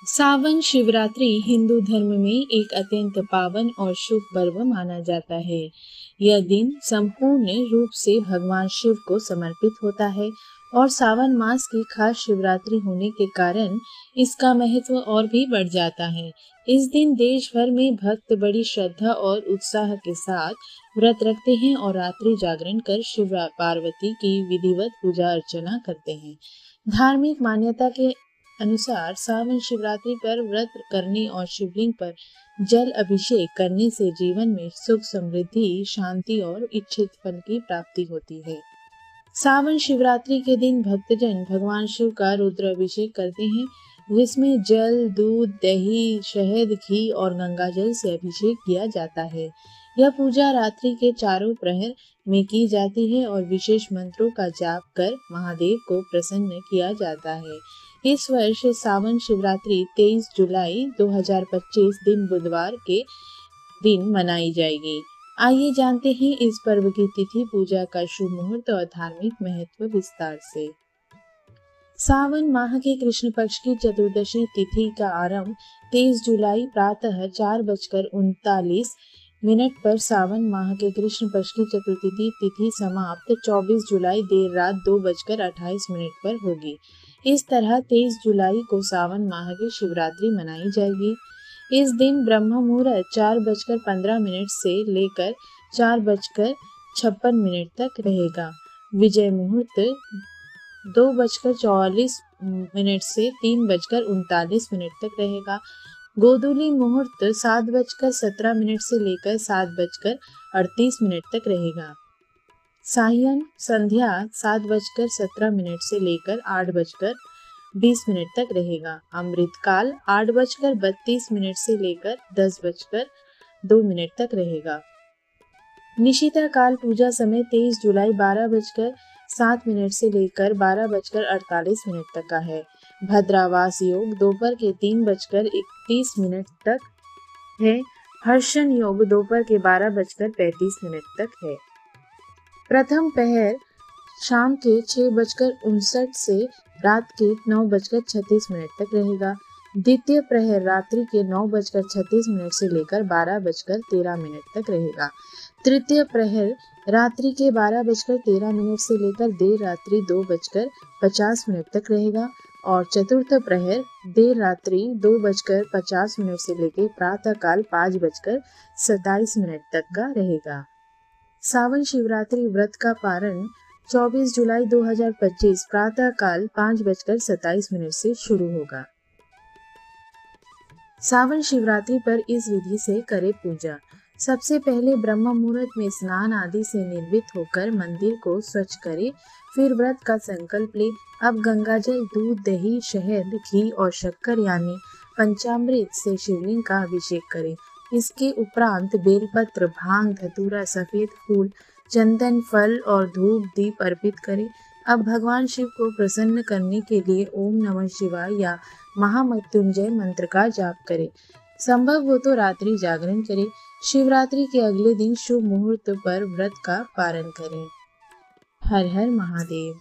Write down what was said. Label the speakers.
Speaker 1: सावन शिवरात्रि हिंदू धर्म में एक अत्यंत पावन और शुभ पर्व माना जाता है। यह दिन संपूर्ण रूप से भगवान शिव को समर्पित होता है और सावन मास की खास शिवरात्रि होने के कारण इसका महत्व और भी बढ़ जाता है। इस दिन देश भर में भक्त बड़ी श्रद्धा और उत्साह के साथ व्रत रखते हैं और रात्रि जागरण कर शिव पार्वती की विधिवत पूजा अर्चना करते हैं। धार्मिक मान्यता के अनुसार सावन शिवरात्रि पर व्रत करने और शिवलिंग पर जल अभिषेक करने से जीवन में सुख समृद्धि शांति और इच्छित फल की प्राप्ति होती है। सावन शिवरात्रि के दिन भक्तजन भगवान शिव का रुद्र अभिषेक करते हैं, जिसमें जल, दूध, दही, शहद, घी और गंगा जल से अभिषेक किया जाता है। यह पूजा रात्रि के चारों प्रहर में की जाती है और विशेष मंत्रों का जाप कर महादेव को प्रसन्न किया जाता है। इस वर्ष सावन शिवरात्रि 23 जुलाई 2025 दिन बुधवार के दिन मनाई जाएगी। आइए जानते हैं इस पर्व की तिथि, पूजा का शुभ मुहूर्त और धार्मिक महत्व विस्तार से। सावन माह के कृष्ण पक्ष की चतुर्दशी तिथि का आरंभ 23 जुलाई प्रातः 4:39 पर सावन माह के कृष्ण पक्ष की चतुर्थी तिथि समाप्त 24 जुलाई देर रात 2:28 पर होगी। इस तरह 23 जुलाई को सावन माह की शिवरात्रि मनाई जाएगी। इस दिन ब्रह्म मुहूर्त 4:15 से लेकर 4:56 तक रहेगा। विजय मुहूर्त 2:44 से 3:39 तक रहेगा। गोधूली मुहूर्त 7:17 से लेकर 7:38 तक रहेगा। सायं संध्या 7:17 से लेकर 8:20 तक रहेगा। अमृत काल 8:32 से लेकर 10:02 तक रहेगा। निशिता काल पूजा समय 23 जुलाई 12:07 से लेकर 12:48 तक का है। भद्रावास योग दोपहर के 3:31 तक है। हर्षण योग दोपहर के 12:35 तक है। प्रथम पहर शाम के 6:59 से रात के 9:36 तक रहेगा। द्वितीय प्रहर रात्रि के 9:36 से लेकर 12:13 तक रहेगा। तृतीय प्रहर रात्रि के 12:13 से लेकर देर रात्रि 2:50 तक रहेगा और चतुर्थ प्रहर देर रात्रि 2:50 से लेकर प्रातः काल 5:27 तक का रहेगा। सावन शिवरात्रि व्रत का पारण 24 जुलाई 2025 प्रातः काल 5:27 से शुरू होगा। सावन शिवरात्रि पर इस विधि से करें पूजा। सबसे पहले ब्रह्म मुहूर्त में स्नान आदि से निर्वित होकर मंदिर को स्वच्छ करें, फिर व्रत का संकल्प ले। अब गंगाजल, दूध, दही, शहद, घी और शक्कर यानी पंचामृत से शिवलिंग का अभिषेक करें। इसके उपरांत बेलपत्र, भांग, धतूरा, सफेद फूल, चंदन, फल और धूप दीप अर्पित करें। अब भगवान शिव को प्रसन्न करने के लिए ओम नमः शिवाय या महामृत्युंजय मंत्र का जाप करें। संभव हो तो रात्रि जागरण करें। शिवरात्रि के अगले दिन शुभ मुहूर्त पर व्रत का पारण करें। हर हर महादेव।